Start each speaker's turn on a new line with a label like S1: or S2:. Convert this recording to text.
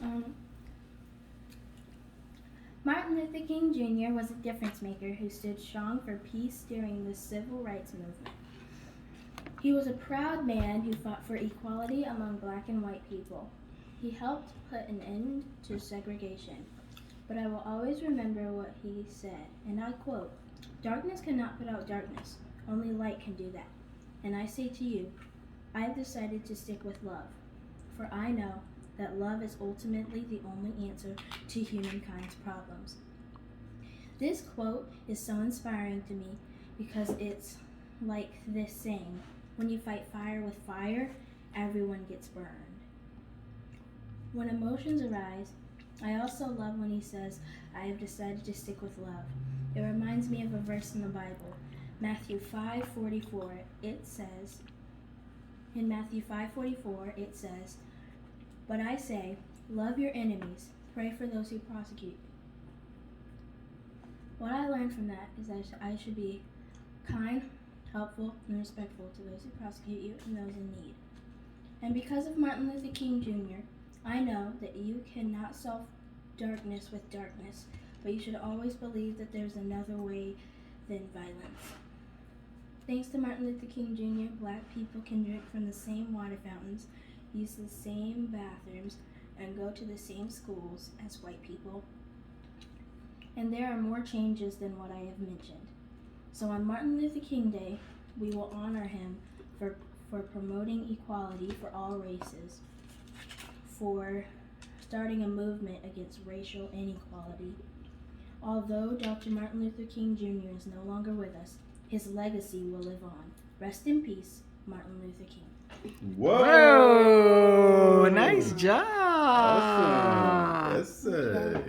S1: um, Martin Luther King Jr. was a difference maker who stood strong for peace during the civil rights movement. He was a proud man who fought for equality among black and white people. He helped put an end to segregation. But I will always remember what he said, and I quote, "Darkness cannot put out darkness. Only light can do that. And I say to you, I have decided to stick with love, for I know that love is ultimately the only answer to humankind's problems." This quote is so inspiring to me because it's like this saying, when you fight fire with fire, everyone gets burned. When emotions arise, I also love when he says, "I have decided to stick with love." It reminds me of a verse in the Bible, Matthew 5:44. In Matthew 5:44, it says, "But I say, love your enemies, pray for those who persecute you." What I learned from that is that I should be kind, helpful, and respectful to those who prosecute you and those in need. And because of Martin Luther King Jr., I know that you cannot solve darkness with darkness, but you should always believe that there's another way than violence. Thanks to Martin Luther King Jr., black people can drink from the same water fountains, use the same bathrooms, and go to the same schools as white people. And there are more changes than what I have mentioned. So on Martin Luther King Day, we will honor him for promoting equality for all races, for starting a movement against racial inequality. Although Dr. Martin Luther King Jr. is no longer with us, his legacy will live on. Rest in peace, Martin Luther King.
S2: Whoa! Nice job!
S3: Awesome. Yes, sir.